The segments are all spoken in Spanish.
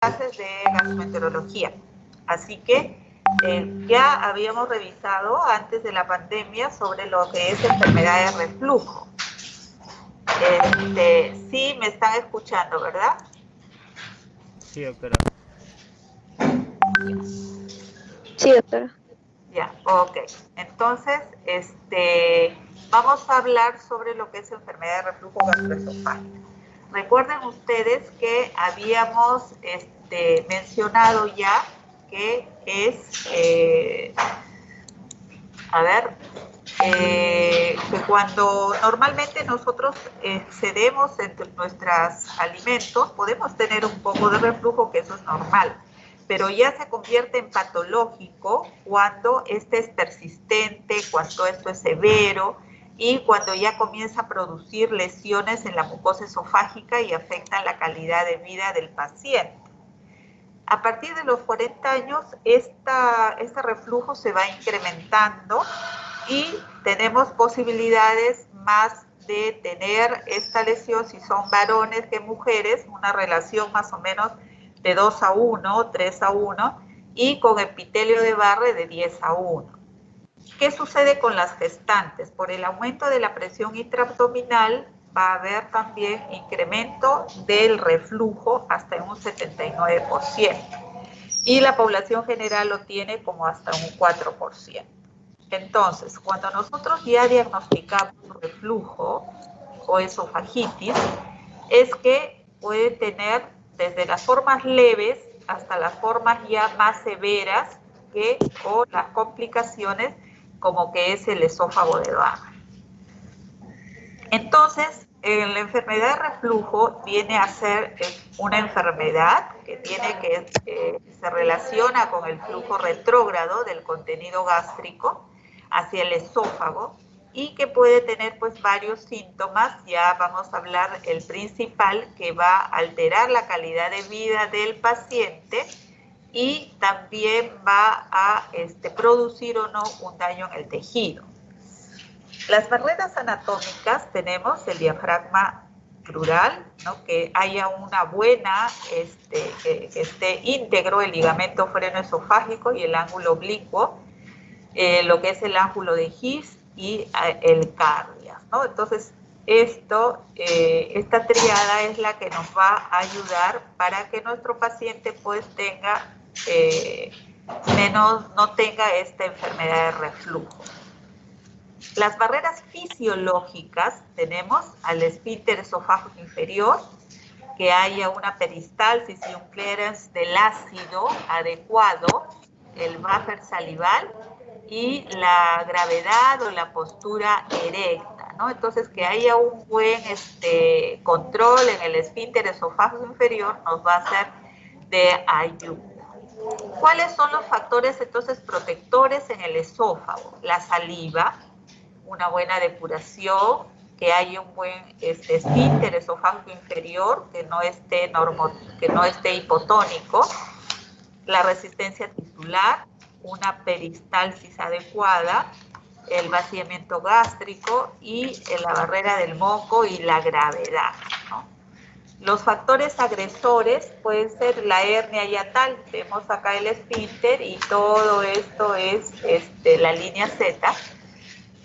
clases de gastroenterología. Así que ya habíamos revisado antes de la pandemia sobre lo que es enfermedad de reflujo. Sí, me están escuchando, ¿verdad? Sí, doctora. Sí, doctora. Ya, ok. Entonces, vamos a hablar sobre lo que es enfermedad de reflujo gastroesofágico. Recuerden ustedes que habíamos mencionado ya que es, que cuando normalmente nosotros excedemos entre nuestros alimentos, podemos tener un poco de reflujo, que eso es normal, pero ya se convierte en patológico cuando este es persistente, cuando esto es severo y cuando ya comienza a producir lesiones en la mucosa esofágica y afecta la calidad de vida del paciente. A partir de los 40 años, este reflujo se va incrementando y tenemos posibilidades más de tener esta lesión, si son varones que mujeres, una relación más o menos de 2:1, 3:1, y con epitelio de Barre de 10:1. ¿Qué sucede con las gestantes? Por el aumento de la presión intraabdominal va a haber también incremento del reflujo hasta en un 79%. Y la población general lo tiene como hasta un 4%. Entonces, cuando nosotros ya diagnosticamos reflujo o esofagitis, es que puede tener desde las formas leves hasta las formas ya más severas o las complicaciones como que es el esófago de Barre. Entonces, la enfermedad de reflujo viene a ser una enfermedad que se relaciona con el flujo retrógrado del contenido gástrico hacia el esófago y que puede tener pues varios síntomas. Ya vamos a hablar el principal, que va a alterar la calidad de vida del paciente y también va a producir o no un daño en el tejido. Las barreras anatómicas tenemos el diafragma crural, ¿no? Que haya una buena, que esté íntegro el ligamento frenoesofágico y el ángulo oblicuo, lo que es el ángulo de His y el cardias, ¿no? Entonces, esta triada es la que nos va a ayudar para que nuestro paciente pues no tenga esta enfermedad de reflujo. Las barreras fisiológicas tenemos al esfínter esofágico inferior, que haya una peristalsis y un clearance del ácido adecuado, el buffer salival y la gravedad o la postura erecta, ¿no? Entonces, que haya un buen control en el esfínter esofágico inferior nos va a ser de ayuda. ¿Cuáles son los factores entonces protectores en el esófago? La saliva, una buena depuración, que haya un buen esfínter esofágico inferior, que no esté hipotónico, la resistencia tisular, una peristalsis adecuada, el vaciamiento gástrico y la barrera del moco y la gravedad, ¿no? Los factores agresores pueden ser la hernia hiatal. Vemos acá el esfínter y todo esto es la línea Z.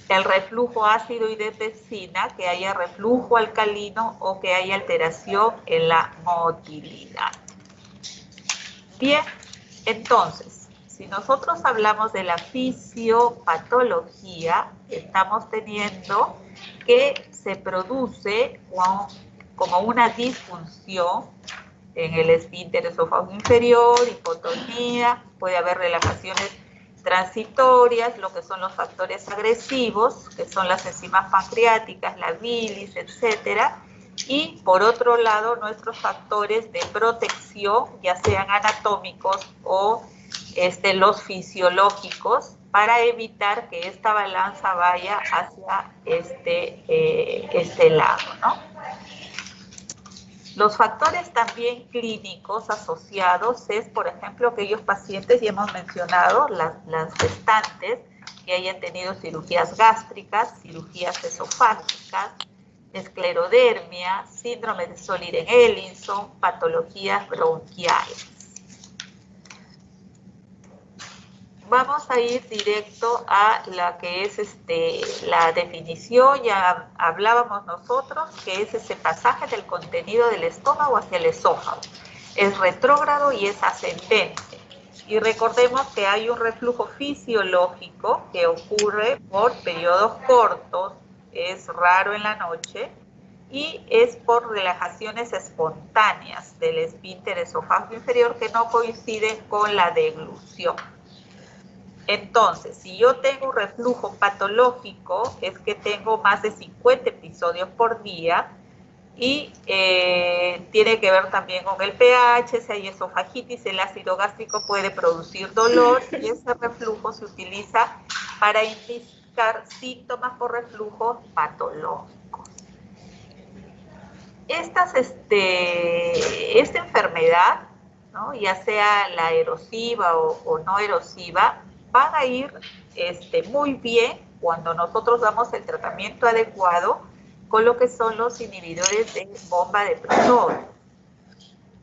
El reflujo ácido y de pepsina, que haya reflujo alcalino o que haya alteración en la motilidad. Bien, entonces, si nosotros hablamos de la fisiopatología, estamos teniendo que se produce como una disfunción en el esfínter esofágico inferior, hipotonía, puede haber relajaciones transitorias, lo que son los factores agresivos, que son las enzimas pancreáticas, la bilis, etcétera, y por otro lado nuestros factores de protección, ya sean anatómicos o los fisiológicos, para evitar que esta balanza vaya hacia este lado, ¿no? Los factores también clínicos asociados es, por ejemplo, aquellos pacientes, ya hemos mencionado, las gestantes que hayan tenido cirugías gástricas, cirugías esofágicas, esclerodermia, síndrome de Soliren-Ellison, patologías bronquiales. Vamos a ir directo a la que es la definición. Ya hablábamos nosotros que es ese pasaje del contenido del estómago hacia el esófago. Es retrógrado y es ascendente. Y recordemos que hay un reflujo fisiológico que ocurre por periodos cortos, es raro en la noche, y es por relajaciones espontáneas del esfínter esofágico inferior que no coinciden con la deglución. Entonces, si yo tengo un reflujo patológico, es que tengo más de 50 episodios por día y tiene que ver también con el pH, si hay esofagitis, el ácido gástrico puede producir dolor y ese reflujo se utiliza para indicar síntomas por reflujo patológicos. Esta enfermedad, ¿no?, ya sea la erosiva o no erosiva, van a ir muy bien cuando nosotros damos el tratamiento adecuado con lo que son los inhibidores de bomba de protones.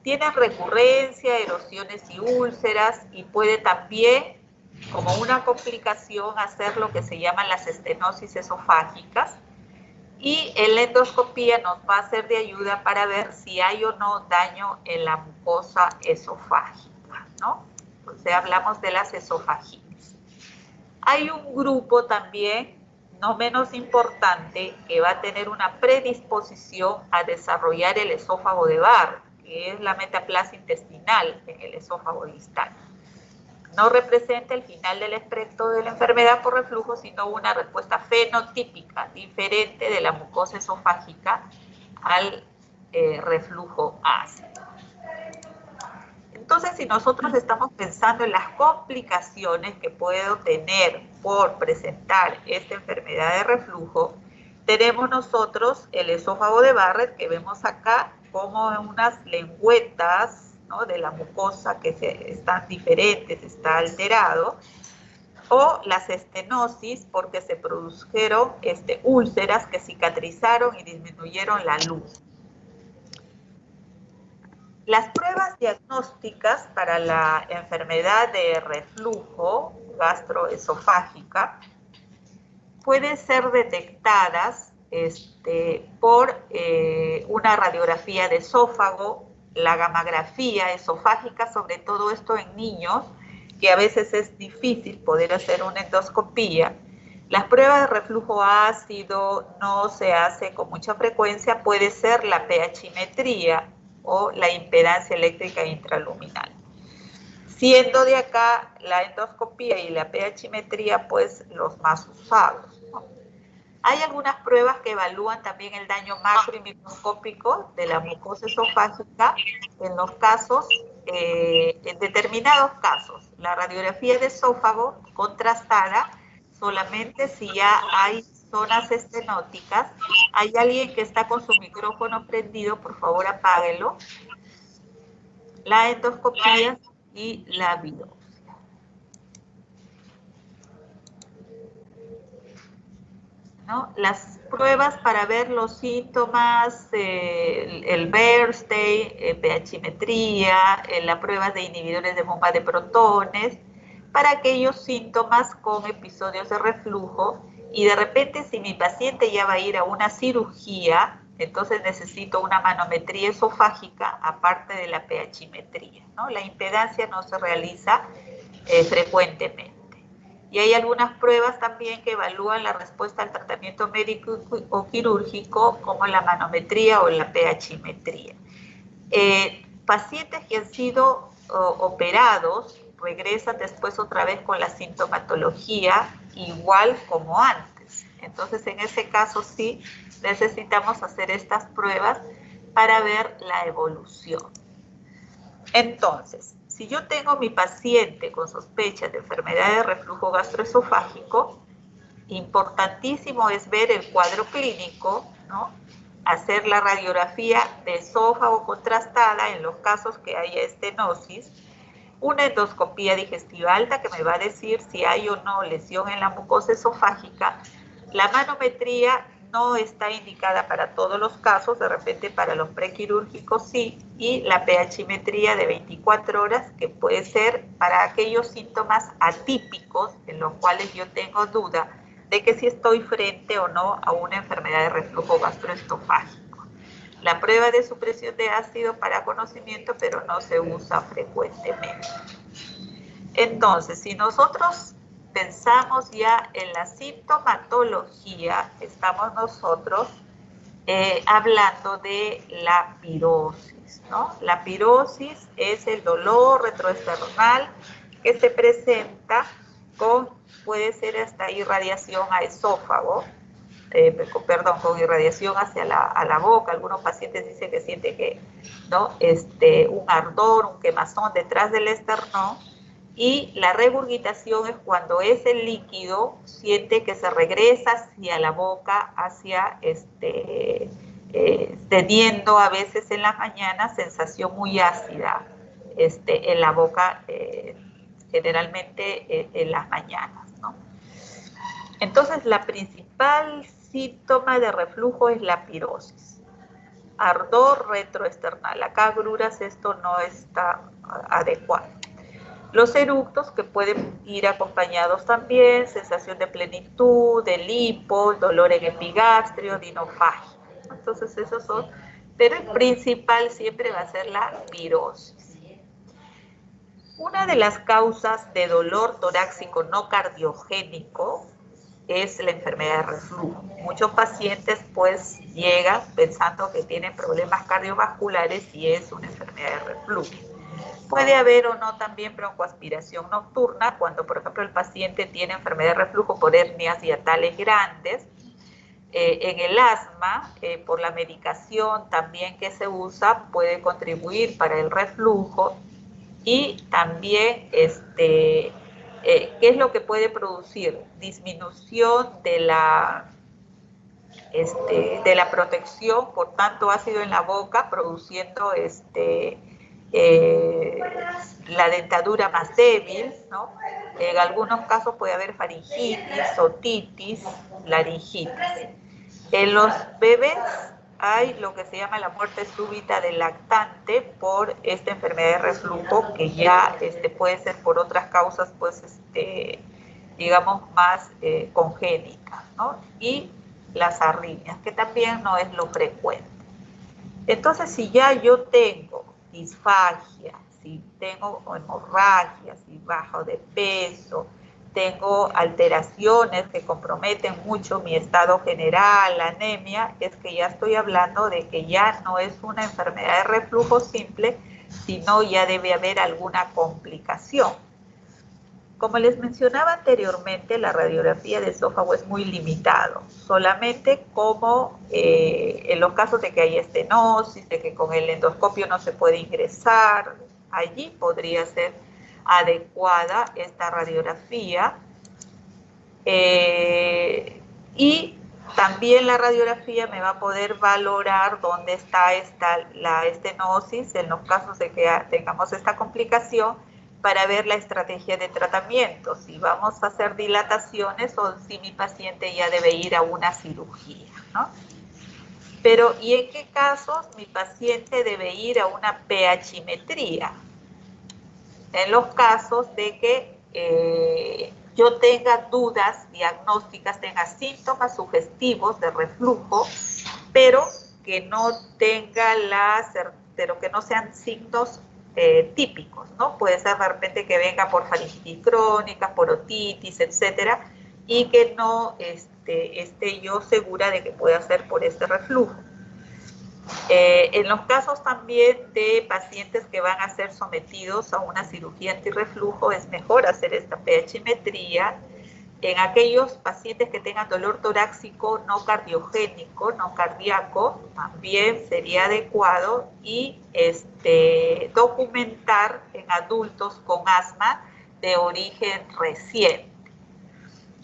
Tienen recurrencia, erosiones y úlceras, y puede también, como una complicación, hacer lo que se llaman las estenosis esofágicas, y la endoscopía nos va a ser de ayuda para ver si hay o no daño en la mucosa esofágica, ¿no? O sea, hablamos de las esofagitis. Hay un grupo también, no menos importante, que va a tener una predisposición a desarrollar el esófago de Barrett, que es la metaplasia intestinal en el esófago distal. No representa el final del espectro de la enfermedad por reflujo, sino una respuesta fenotípica diferente de la mucosa esofágica al reflujo ácido. Entonces, si nosotros estamos pensando en las complicaciones que puedo tener por presentar esta enfermedad de reflujo, tenemos nosotros el esófago de Barrett, que vemos acá como unas lengüetas, ¿no?, de la mucosa que están diferentes, está alterado, o las estenosis porque se produjeron úlceras que cicatrizaron y disminuyeron la luz. Las pruebas diagnósticas para la enfermedad de reflujo gastroesofágica pueden ser detectadas por una radiografía de esófago, la gamografía esofágica, sobre todo esto en niños, que a veces es difícil poder hacer una endoscopía. Las pruebas de reflujo ácido no se hace con mucha frecuencia, puede ser la pHimetría o la impedancia eléctrica intraluminal. Siendo de acá la endoscopía y la pHimetría pues los más usados, ¿no? Hay algunas pruebas que evalúan también el daño macro y microscópico de la mucosa esofágica en los casos, en determinados casos. La radiografía de esófago contrastada solamente si ya hay zonas estenóticas. Hay alguien que está con su micrófono prendido, por favor apáguelo. La endoscopía y la biopsia. ¿No? Las pruebas para ver los síntomas, el Bernstein, pHimetría, la prueba de inhibidores de bomba de protones, para aquellos síntomas con episodios de reflujo. Y de repente, si mi paciente ya va a ir a una cirugía, entonces necesito una manometría esofágica aparte de la pHimetría, ¿no? La impedancia no se realiza frecuentemente. Y hay algunas pruebas también que evalúan la respuesta al tratamiento médico o quirúrgico, como la manometría o la pHimetría. Pacientes que han sido operados regresan después otra vez con la sintomatología igual como antes. Entonces, en ese caso sí necesitamos hacer estas pruebas para ver la evolución. Entonces, si yo tengo mi paciente con sospecha de enfermedad de reflujo gastroesofágico, importantísimo es ver el cuadro clínico, ¿no? Hacer la radiografía de esófago contrastada en los casos que haya estenosis, una endoscopía digestiva alta que me va a decir si hay o no lesión en la mucosa esofágica. La manometría no está indicada para todos los casos, de repente para los prequirúrgicos sí, y la pHimetría de 24 horas, que puede ser para aquellos síntomas atípicos en los cuales yo tengo duda de que si estoy frente o no a una enfermedad de reflujo gastroesofágico. La prueba de supresión de ácido para conocimiento, pero no se usa frecuentemente. Entonces, si nosotros pensamos ya en la sintomatología, estamos nosotros hablando de la pirosis, ¿no? La pirosis es el dolor retroesternal que se presenta con, puede ser hasta irradiación a esófago, con irradiación hacia la boca. Algunos pacientes dicen que sienten que, ¿no? Un ardor, un quemazón detrás del esternón. Y la regurgitación es cuando ese líquido siente que se regresa hacia la boca, hacia teniendo a veces en las mañanas sensación muy ácida en la boca, generalmente en las mañanas, ¿no? Entonces, la principal síntoma de reflujo es la pirosis. Ardor retroesternal. Acá, agruras, esto no está adecuado. Los eructos, que pueden ir acompañados también, sensación de plenitud, de lipo, dolor en epigastrio, dinofagia. Entonces esos son, pero el principal siempre va a ser la pirosis. Una de las causas de dolor torácico no cardiogénico es la enfermedad de reflujo. Muchos pacientes pues llegan pensando que tienen problemas cardiovasculares y es una enfermedad de reflujo. Puede haber o no también broncoaspiración nocturna cuando, por ejemplo, el paciente tiene enfermedad de reflujo por hernias hiatales grandes. En el asma, por la medicación también que se usa, puede contribuir para el reflujo. Y también, ¿qué es lo que puede producir? Disminución de la protección por tanto ácido en la boca, produciendo la dentadura más débil, ¿no? En algunos casos puede haber faringitis, otitis, laringitis. En los bebés hay lo que se llama la muerte súbita del lactante por esta enfermedad de reflujo, que ya puede ser por otras causas, pues, digamos, más congénitas, ¿no? Y las arritmias, que también no es lo frecuente. Entonces, si ya yo tengo disfagia, si tengo hemorragia, si bajo de peso, tengo alteraciones que comprometen mucho mi estado general, la anemia, es que ya estoy hablando de que ya no es una enfermedad de reflujo simple, sino ya debe haber alguna complicación. Como les mencionaba anteriormente, la radiografía de esófago es muy limitado, solamente como en los casos de que hay estenosis, de que con el endoscopio no se puede ingresar, allí podría ser adecuada esta radiografía. Y también la radiografía me va a poder valorar dónde está la estenosis en los casos de que tengamos esta complicación, para ver la estrategia de tratamiento, si vamos a hacer dilataciones o si mi paciente ya debe ir a una cirugía, ¿no? Pero, ¿y en qué casos mi paciente debe ir a una pHimetría? En los casos de que yo tenga dudas diagnósticas, tenga síntomas sugestivos de reflujo, pero que no tenga pero que no sean signos típicos, ¿no? Puede ser de repente que venga por faringitis crónica, por otitis, etcétera, y que no esté yo segura de que pueda ser por este reflujo. En los casos también de pacientes que van a ser sometidos a una cirugía antirreflujo, es mejor hacer esta pHimetría. En aquellos pacientes que tengan dolor torácico no cardiogénico, no cardíaco, también sería adecuado, y documentar en adultos con asma de origen reciente.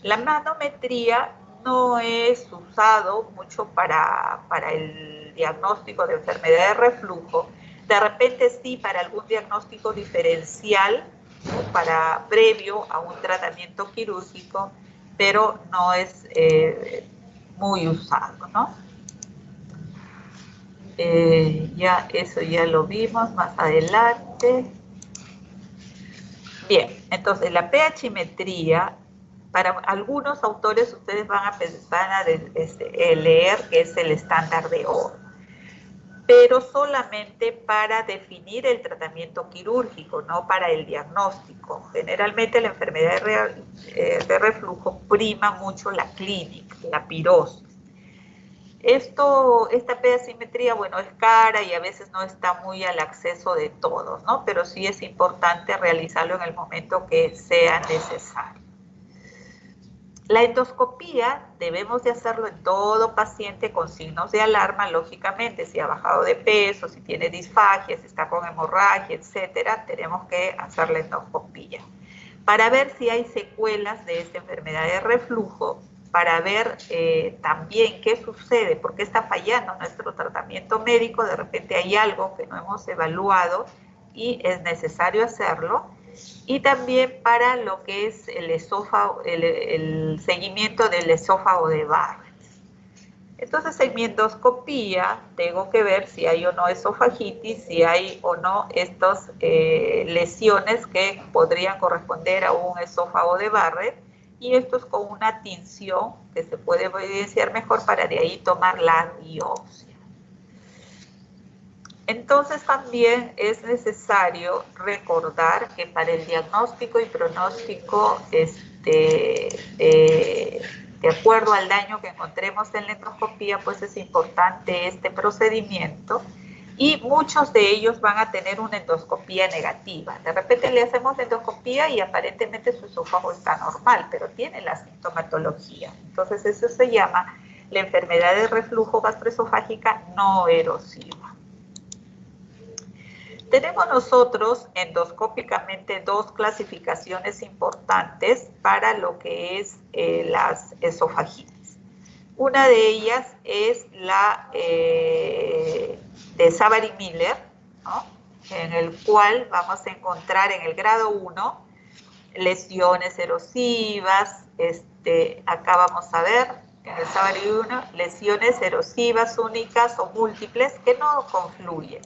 La manometría no es usado mucho para el diagnóstico de enfermedad de reflujo. De repente sí para algún diagnóstico diferencial, previo a un tratamiento quirúrgico, pero no es muy usado, ¿no? Ya eso ya lo vimos más adelante. Bien, entonces la pHimetría, para algunos autores ustedes van a leer que es el estándar de oro, pero solamente para definir el tratamiento quirúrgico, no para el diagnóstico. Generalmente la enfermedad de reflujo prima mucho la clínica, la pirosis. Esta pHimetría, bueno, es cara y a veces no está muy al acceso de todos, ¿no? Pero sí es importante realizarlo en el momento que sea necesario. La endoscopía debemos de hacerlo en todo paciente con signos de alarma, lógicamente, si ha bajado de peso, si tiene disfagia, si está con hemorragia, etcétera, tenemos que hacer la endoscopía para ver si hay secuelas de esta enfermedad de reflujo, para ver también qué sucede, por qué está fallando nuestro tratamiento médico, de repente hay algo que no hemos evaluado y es necesario hacerlo, y también para lo que es el esófago, el seguimiento del esófago de Barrett. Entonces, en mi endoscopía tengo que ver si hay o no esofagitis, si hay o no estas lesiones que podrían corresponder a un esófago de Barrett, y esto es con una tinción que se puede evidenciar mejor para de ahí tomar la biopsia. Entonces también es necesario recordar que para el diagnóstico y pronóstico, de acuerdo al daño que encontremos en la endoscopía, pues es importante este procedimiento, y muchos de ellos van a tener una endoscopía negativa. De repente le hacemos la endoscopía y aparentemente su esófago está normal, pero tiene la sintomatología. Entonces eso se llama la enfermedad de reflujo gastroesofágica no erosiva. Tenemos nosotros endoscópicamente dos clasificaciones importantes para lo que es las esofagitis. Una de ellas es la de Savary-Miller, ¿no? En el cual vamos a encontrar en el grado 1 lesiones erosivas, acá vamos a ver en el Savary 1 lesiones erosivas únicas o múltiples que no confluyen.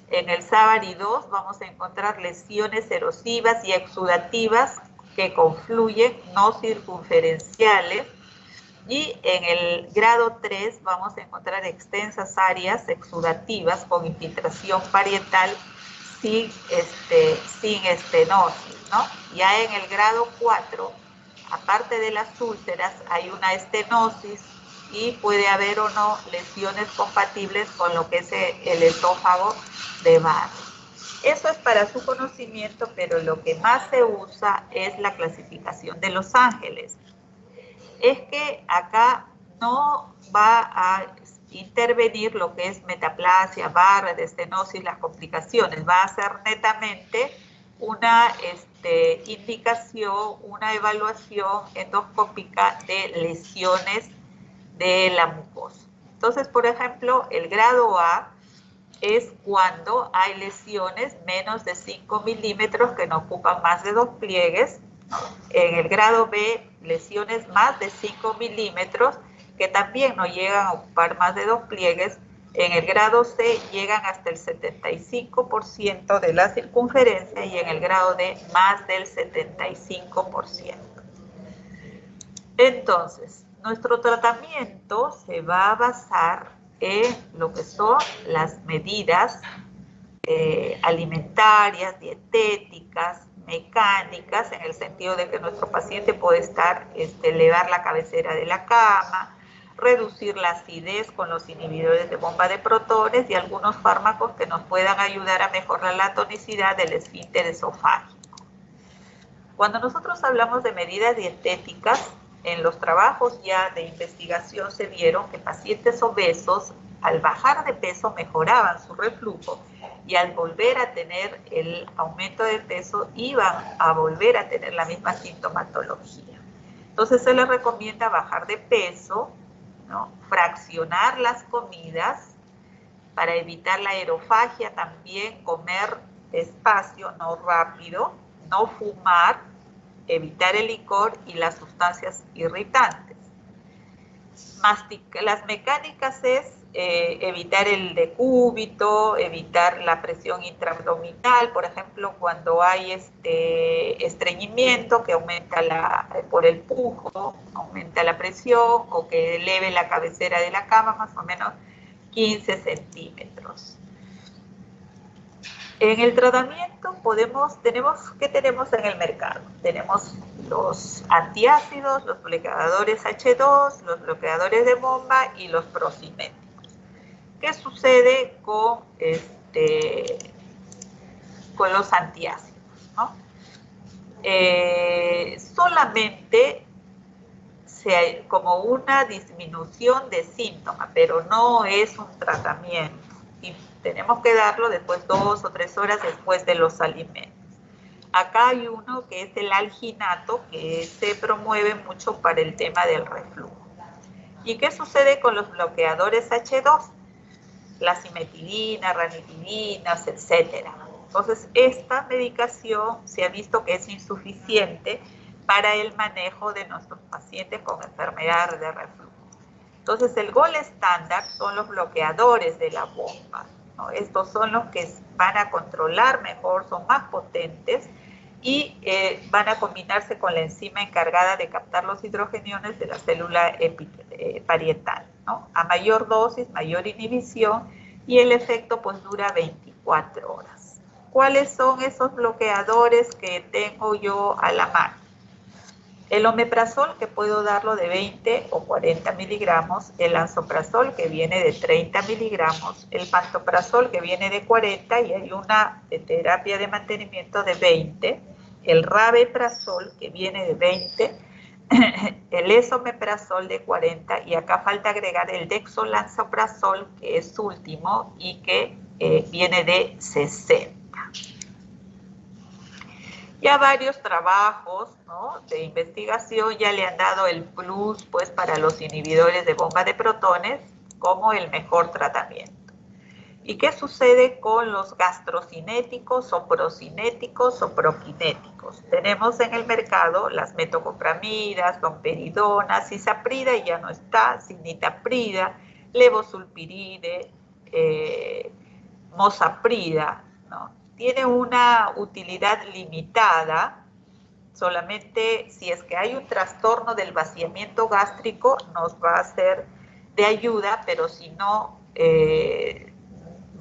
En el Savary 2 vamos a encontrar lesiones erosivas y exudativas que confluyen, no circunferenciales. Y en el grado 3 vamos a encontrar extensas áreas exudativas con infiltración parietal sin estenosis, ¿no? Ya en el grado 4, aparte de las úlceras, hay una estenosis y puede haber o no lesiones compatibles con lo que es el esófago de Barrett. Eso es para su conocimiento, pero lo que más se usa es la clasificación de Los Ángeles. Es que acá no va a intervenir lo que es metaplasia, Barrett, estenosis, las complicaciones. Va a ser netamente una indicación, una evaluación endoscópica de lesiones de la mucosa. Entonces, por ejemplo, el grado A es cuando hay lesiones menos de 5 milímetros que no ocupan más de 2 pliegues. En el grado B, lesiones más de 5 milímetros que también no llegan a ocupar más de 2 pliegues. En el grado C llegan hasta el 75% de la circunferencia y en el grado D más del 75%. Entonces, nuestro tratamiento se va a basar en lo que son las medidas alimentarias, dietéticas, mecánicas, en el sentido de que nuestro paciente puede elevar la cabecera de la cama, reducir la acidez con los inhibidores de bomba de protones y algunos fármacos que nos puedan ayudar a mejorar la tonicidad del esfínter esofágico. Cuando nosotros hablamos de medidas dietéticas, en los trabajos ya de investigación se vieron que pacientes obesos al bajar de peso mejoraban su reflujo y al volver a tener el aumento de peso iban a volver a tener la misma sintomatología. Entonces se les recomienda bajar de peso, ¿no? Fraccionar las comidas para evitar la aerofagia, también comer despacio, no rápido, no fumar, evitar el licor y las sustancias irritantes. Las mecánicas es evitar el decúbito, evitar la presión intraabdominal, por ejemplo, cuando hay estreñimiento que aumenta por el pujo, aumenta la presión, o que eleve la cabecera de la cama más o menos 15 centímetros. En el tratamiento ¿qué tenemos en el mercado? Tenemos los antiácidos, los bloqueadores H2, los bloqueadores de bomba y los procinéticos. ¿Qué sucede con los antiácidos, ¿no? Solamente como una disminución de síntomas, pero no es un tratamiento. Y tenemos que darlo después 2 o 3 horas después de los alimentos. Acá hay uno que es el alginato, que se promueve mucho para el tema del reflujo. ¿Y qué sucede con los bloqueadores H2? La cimetidina, ranitidina, etcétera. Entonces, esta medicación se ha visto que es insuficiente para el manejo de nuestros pacientes con enfermedad de reflujo. Entonces, el gold estándar son los bloqueadores de la bomba, ¿no? Estos son los que van a controlar mejor, son más potentes y van a combinarse con la enzima encargada de captar los hidrogeniones de la célula parietal, ¿no? A mayor dosis, mayor inhibición, y el efecto pues dura 24 horas. ¿Cuáles son esos bloqueadores que tengo yo a la mano? El omeprazol, que puedo darlo de 20 o 40 miligramos, el lansoprazol, que viene de 30 miligramos, el pantoprazol, que viene de 40, y hay una de terapia de mantenimiento de 20, el rabeprazol, que viene de 20, el esomeprazol de 40, y acá falta agregar el dexolansoprazol, que es último y que viene de 60. Ya varios trabajos, ¿no?, de investigación ya le han dado el plus pues para los inhibidores de bomba de protones como el mejor tratamiento. ¿Y qué sucede con los gastrocinéticos o procinéticos o proquinéticos? Tenemos en el mercado las metocopramidas, domperidona, cisaprida, y ya no está, cinitaprida, levosulpiride, mosaprida, ¿no? Tiene una utilidad limitada, solamente si es que hay un trastorno del vaciamiento gástrico nos va a ser de ayuda, pero si no,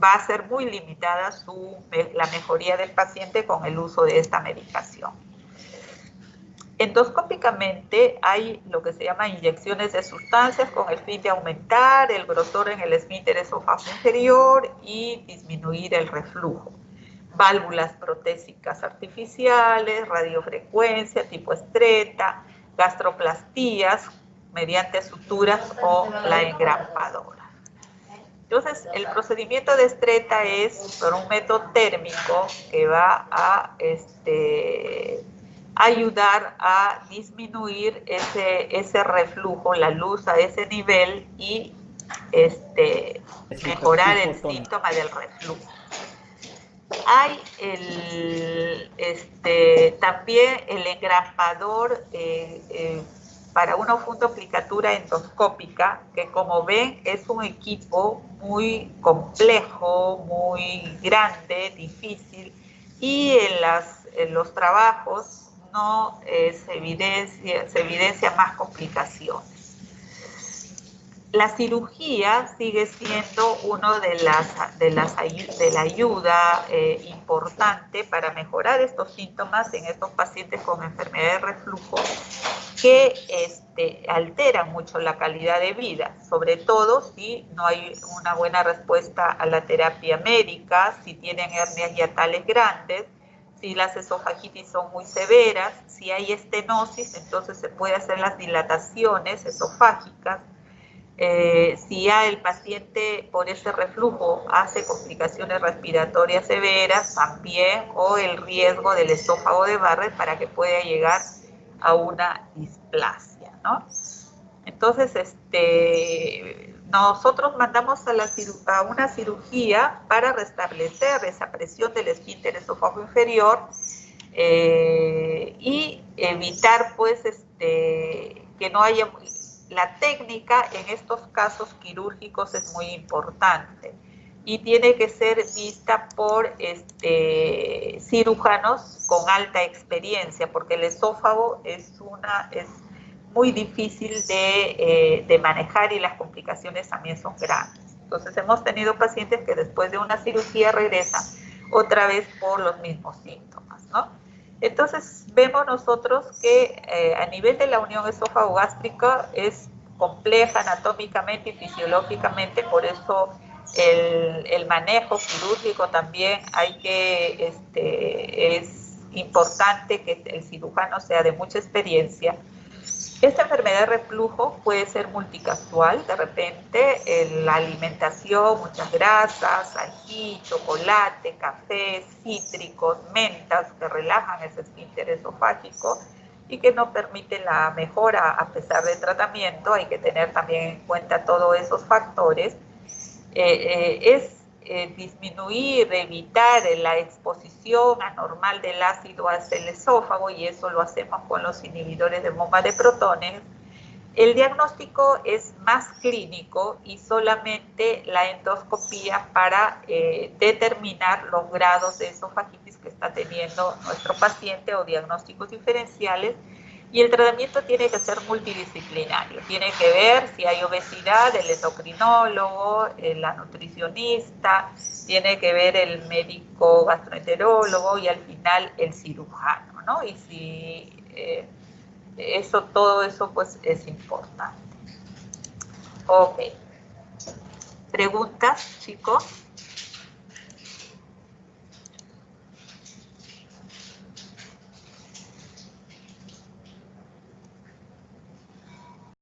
va a ser muy limitada la mejoría del paciente con el uso de esta medicación. Endoscópicamente hay lo que se llama inyecciones de sustancias con el fin de aumentar el grosor en el esfínter esofágico inferior y disminuir el reflujo. Válvulas protésicas artificiales, radiofrecuencia tipo estreta, gastroplastías mediante suturas o la engrampadora. Entonces, el procedimiento de estreta es por un método térmico que va a ayudar a disminuir ese reflujo, la luz a ese nivel y mejorar el síntoma del reflujo. Hay también el engrampador para una fundoplicatura endoscópica, que como ven es un equipo muy complejo, muy grande, difícil, y en los trabajos no se evidencia más complicaciones. La cirugía sigue siendo uno de la ayuda importante para mejorar estos síntomas en estos pacientes con enfermedad de reflujo que alteran mucho la calidad de vida, sobre todo si no hay una buena respuesta a la terapia médica, si tienen hernias hiatales grandes, si las esofagitis son muy severas, si hay estenosis, entonces se puede hacer las dilataciones esofágicas. Si ya el paciente por ese reflujo hace complicaciones respiratorias severas también, o el riesgo del esófago de Barrett para que pueda llegar a una displasia, ¿no? Entonces, nosotros mandamos a una cirugía para restablecer esa presión del esfínter esófago inferior y evitar, pues, que no haya la técnica en estos casos quirúrgicos es muy importante y tiene que ser vista por cirujanos con alta experiencia, porque el esófago es muy difícil de manejar y las complicaciones también son grandes. Entonces hemos tenido pacientes que después de una cirugía regresan otra vez por los mismos síntomas, ¿no? Entonces vemos nosotros que a nivel de la unión esófago-gástrica es compleja anatómicamente y fisiológicamente, por eso el manejo quirúrgico también es importante que el cirujano sea de mucha experiencia. Esta enfermedad de reflujo puede ser multicasual, de repente la alimentación, muchas grasas, ají, chocolate, café, cítricos, mentas que relajan ese esfínter esofágico y que no permiten la mejora a pesar del tratamiento. Hay que tener también en cuenta todos esos factores. Disminuir, evitar la exposición anormal del ácido hacia el esófago, y eso lo hacemos con los inhibidores de bomba de protones. El diagnóstico es más clínico y solamente la endoscopía para determinar los grados de esofagitis que está teniendo nuestro paciente o diagnósticos diferenciales. Y el tratamiento tiene que ser multidisciplinario, tiene que ver si hay obesidad, el endocrinólogo, la nutricionista, tiene que ver el médico gastroenterólogo y al final el cirujano, ¿no? Y si todo eso pues es importante. Ok. ¿Preguntas, chicos?